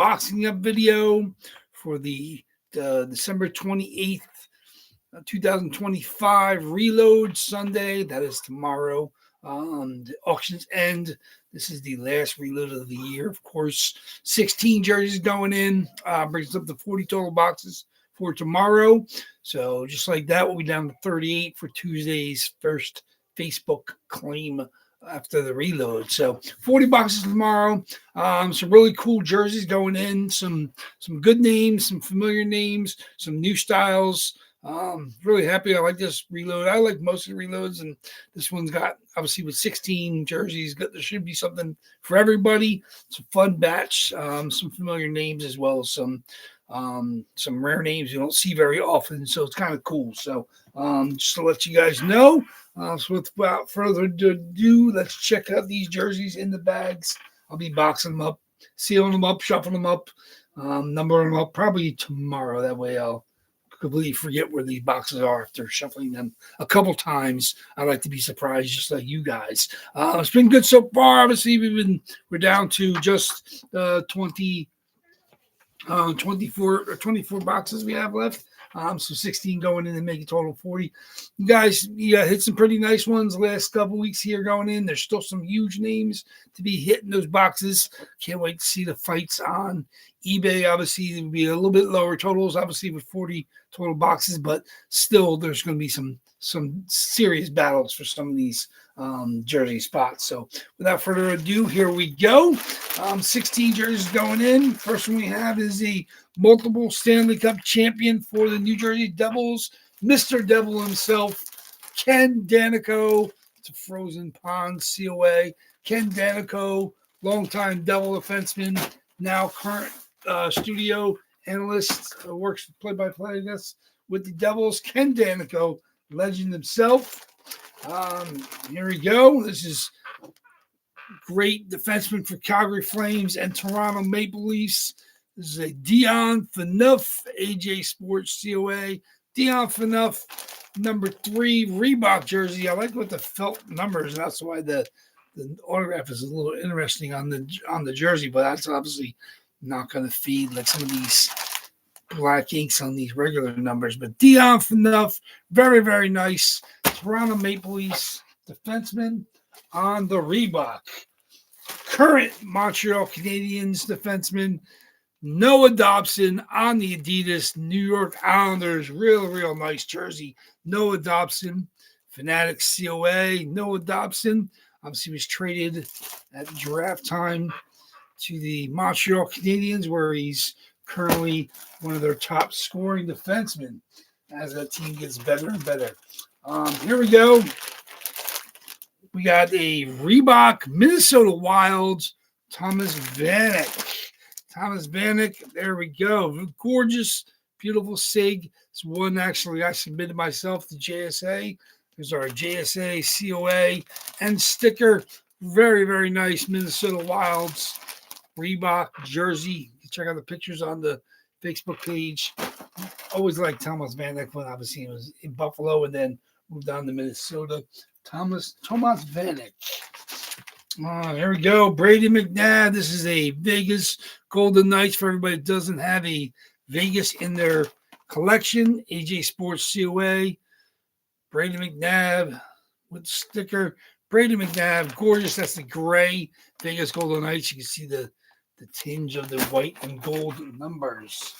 boxing up video for the December 28th, 2025 Reload Sunday. That is tomorrow. The auctions end. This is the last reload of the year. Of course, 16 jerseys going in. Brings us up to 40 total boxes for tomorrow. So just like that, we'll be down to 38 for Tuesday's first Facebook claim after the reload. So 40 boxes tomorrow. Some really cool jerseys going in. Some good names, some familiar names, some new styles. Really happy. I like this reload. I like most of the reloads, and this one's got, obviously, with 16 jerseys. There should be something for everybody. It's a fun batch. Some familiar names as well as some rare names you don't see very often. So it's kind of cool. So just to let you guys know. So without further ado, let's check out these jerseys in the bags. I'll be boxing them up, sealing them up, shuffling them up, numbering them up probably tomorrow. That way I'll completely forget where these boxes are after shuffling them a couple times. I like to be surprised, just like you guys. It's been good so far. Obviously, we're down to just 24 boxes we have left. So 16 going in and make a total of 40. You guys, hit some pretty nice ones the last couple weeks here going in. There's still some huge names to be hitting those boxes. Can't wait to see the fights on eBay. Obviously, it would be a little bit lower totals, obviously, with 40 total boxes, but still there's going to be some serious battles for some of these jersey spots. So without further ado, here we go. 16 jerseys going in. First one we have is the multiple Stanley Cup champion for the New Jersey Devils, Mr. Devil himself, Ken Danico. It's a Frozen Pond COA. Ken Danico, longtime Devil defenseman, now current studio analyst, works play-by-play, I guess, with the Devils. Ken Danico, legend himself. Here we go. This is great defenseman for Calgary Flames and Toronto Maple Leafs. This is a Dion Phaneuf, AJ Sports COA. Dion Phaneuf, number 3 Reebok jersey. I like what the felt numbers, and that's why the autograph is a little interesting on the jersey, but that's obviously not going to feed like some of these black inks on these regular numbers. But Dion Phaneuf, very, very nice. Toronto Maple Leafs defenseman on the Reebok. Current Montreal Canadiens defenseman Noah Dobson on the Adidas New York Islanders. Real nice jersey. Noah Dobson, Fanatics COA. Noah Dobson obviously was traded at draft time to the Montreal Canadiens, where he's currently one of their top scoring defensemen as that team gets better and better. Here we go. We got a Reebok Minnesota Wild Thomas Vanek. Thomas Vanek, there we go. Gorgeous, beautiful SIG. It's one actually I submitted myself to JSA. There's our JSA COA and sticker. Very, very nice Minnesota Wilds Reebok jersey. You can check out the pictures on the Facebook page. Always liked Thomas Vanek when obviously he was in Buffalo and then moved on to Minnesota. Thomas Vanek. Here we go. Brady McNabb. This is a Vegas Golden Knights for everybody that doesn't have a Vegas in their collection. AJ Sports COA. Brady McNabb with sticker. Brady McNabb, gorgeous. That's the gray Vegas Golden Knights. You can see the tinge of the white and gold numbers.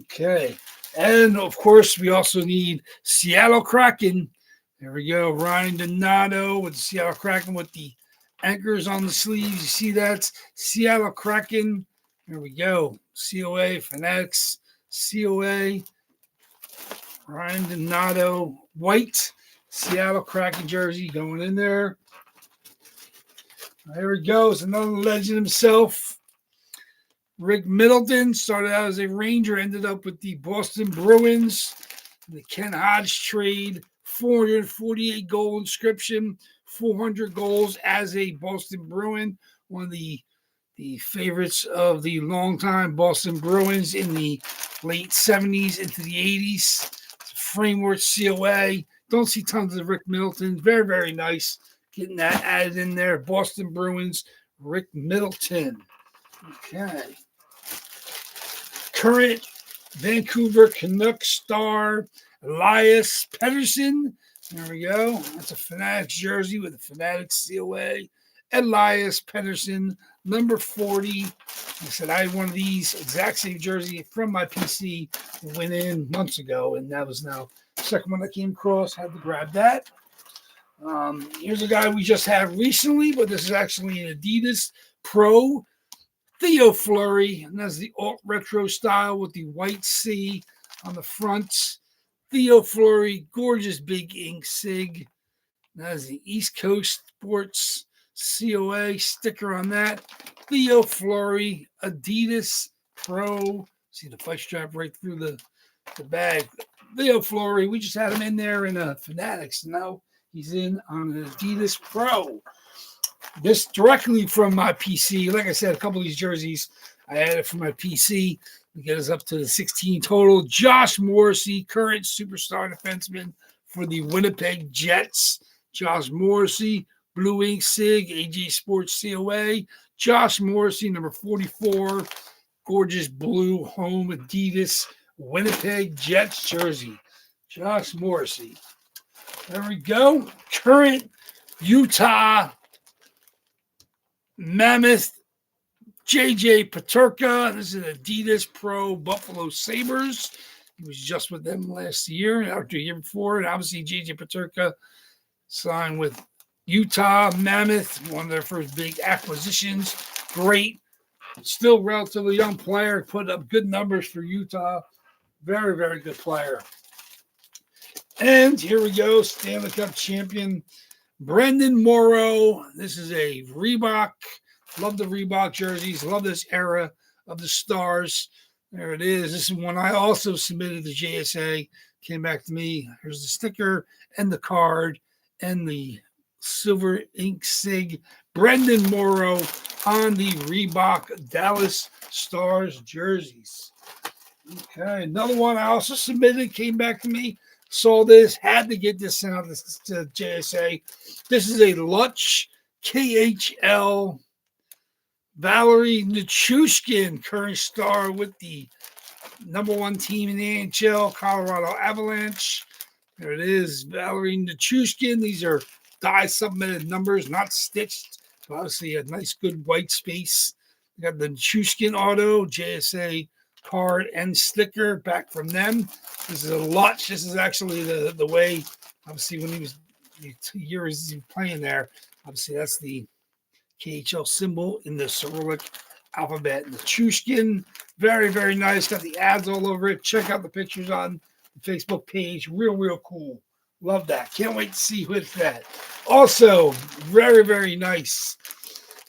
Okay. And, of course, we also need Seattle Kraken. There we go. Ryan Donato with Seattle Kraken with the anchors on the sleeves. You see that? Seattle Kraken. There we go. COA, Fanatics, COA. Ryan Donato, white. Seattle Kraken jersey going in there. There he goes. Another legend himself. Rick Middleton started out as a Ranger, ended up with the Boston Bruins. The Ken Hodge trade. 448 goal inscription, 400 goals as a Boston Bruin, one of the favorites of the longtime Boston Bruins in the late 70s into the 80s. Framework COA. Don't see tons of Rick Middleton. Very, very nice. Getting that added in there. Boston Bruins, Rick Middleton. Okay. current Vancouver Canucks star, Elias Pettersson. There we go. That's a Fanatics jersey with a Fanatics COA. Elias Pettersson, number 40. I said I had one of these exact same jersey from my PC. Went in months ago, and that was now the second one I came across. Had to grab that. Here's a guy we just had recently, but this is actually an Adidas Pro. Theo Fleury, and that's the alt retro style with the white C on the front. Theo Fleury, gorgeous big ink sig. That is the East Coast Sports COA sticker on that. Theo Fleury, Adidas Pro. See the fight strap right through the bag. Theo Fleury, we just had him in there in a Fanatics. Now he's in on an Adidas Pro. This directly from my PC. Like I said, a couple of these jerseys I added from my PC to get us up to the 16 total. Josh Morrissey, current superstar defenseman for the Winnipeg Jets. Josh Morrissey, Blue Ink Sig, AJ Sports COA. Josh Morrissey, number 44, gorgeous blue home Adidas Winnipeg Jets jersey. Josh Morrissey. There we go. Current Utah Mammoth JJ Peterka. This is Adidas Pro Buffalo Sabres. He was just with them last year, after the year before. And obviously, JJ Peterka signed with Utah Mammoth, one of their first big acquisitions. Great. Still relatively young player. Put up good numbers for Utah. Very, very good player. And here we go. Stanley Cup champion Brendan Morrow. This is a Reebok. Love the Reebok jerseys. Love this era of the Stars. There it is. This is one I also submitted to JSA. Came back to me. Here's the sticker and the card and the silver ink sig. Brendan Morrow on the Reebok Dallas Stars jerseys. Okay, another one I also submitted. Came back to me. Saw this, had to get this sent out to JSA. This is a Lutch KHL Valerie Nichushkin, current star with the number one team in the NHL, Colorado Avalanche. There it is, Valerie Nichushkin. These are die submitted numbers, not stitched. So obviously a nice good white space. We got the Nichushkin auto, JSA card and sticker back from them. This is a Lutch. This is actually the way, obviously, when he was the 2 years he was playing there, obviously that's the KHL symbol in the Cyrillic alphabet. The Chushkin, very, very nice. Got the ads all over it. Check out the pictures on the Facebook page. Real, real cool. Love that. Can't wait to see who hits that. Also, very, very nice.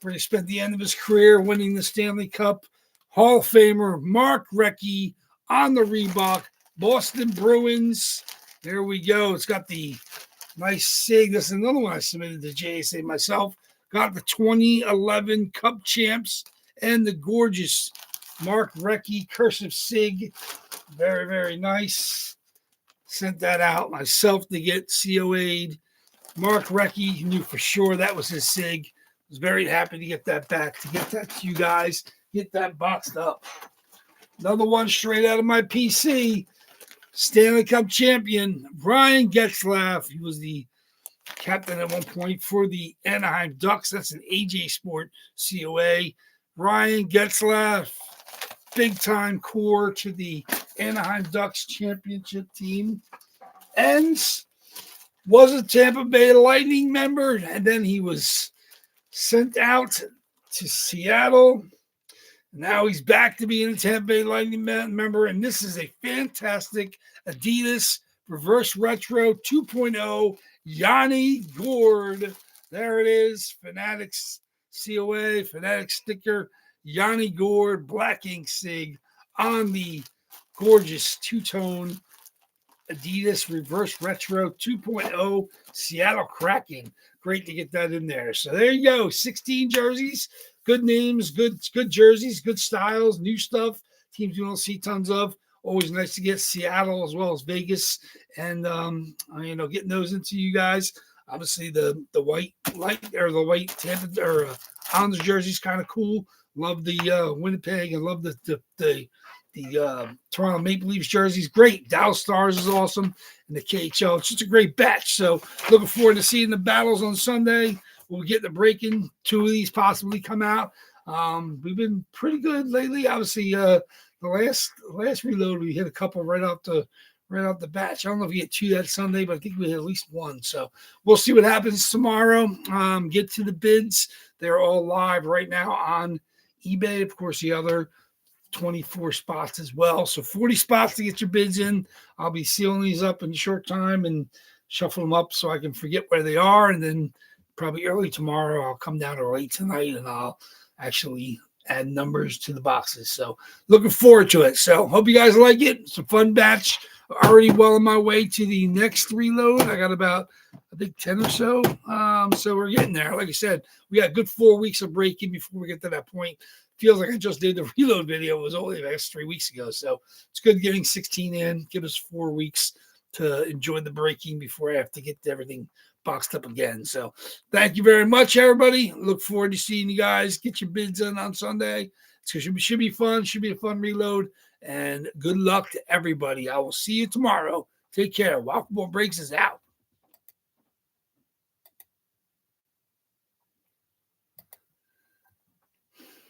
Where he spent the end of his career winning the Stanley Cup. Hall of Famer Mark Recchi on the Reebok Boston Bruins. There we go. It's got the nice sig. This is another one I submitted to JSA myself. Got the 2011 Cup champs and the gorgeous Mark Recchi cursive sig. Very, very nice. Sent that out myself to get COA'd. Mark Recchi knew for sure that was his sig. Was very happy to get that back, to get that to you guys. Get that boxed up. Another one straight out of my PC. Stanley Cup champion, Brian Getzlaf. He was the captain at one point for the Anaheim Ducks. That's an AJ Sport COA. Brian Getzlaf, big-time core to the Anaheim Ducks championship team. And was a Tampa Bay Lightning member. And then he was sent out to Seattle. Now he's back to being a Tampa Bay Lightning member, and this is a fantastic Adidas Reverse Retro 2.0 Yanni Gourde. There it is, Fanatics COA, Fanatics sticker, Yanni Gourde, black ink sig on the gorgeous two-tone Adidas Reverse Retro 2.0 Seattle Kraken. Great to get that in there. So there you go, 16 jerseys. Good names, good jerseys, good styles, new stuff. Teams you don't see tons of. Always nice to get Seattle as well as Vegas, and getting those into you guys. Obviously, the white light or the white Tampa or Islanders jersey is kind of cool. Love the Winnipeg and love the Toronto Maple Leafs jerseys. Great. Dallas Stars is awesome. And the KHL. It's just a great batch. So looking forward to seeing the battles on Sunday. We'll get the breaking. 2 of these possibly come out. We've been pretty good lately. Obviously, the last reload we hit a couple right out the batch. I don't know if we get 2 that Sunday, but I think we had at least 1. So we'll see what happens tomorrow. Get to the bids. They're all live right now on eBay. Of course, the other 24 spots as well. So 40 spots to get your bids in. I'll be sealing these up in a short time and shuffle them up so I can forget where they are. And then probably early tomorrow, I'll come down or late tonight and I'll actually add numbers to the boxes. So looking forward to it. So hope you guys like it. It's a fun batch. Already well on my way to the next reload. I got about, I think, 10 or so. So we're getting there. Like I said, we got a good 4 weeks of breaking before we get to that point. Feels like I just did the reload video. It was only like 3 weeks ago. So it's good getting 16 in. Give us 4 weeks to enjoy the breaking before I have to get everything boxed up again. So thank you very much, everybody. Look forward to seeing you guys. Get your bids in on Sunday. It should be fun. Should be a fun reload. And good luck to everybody. I will see you tomorrow. Take care. WaffleBoard Breaks is out.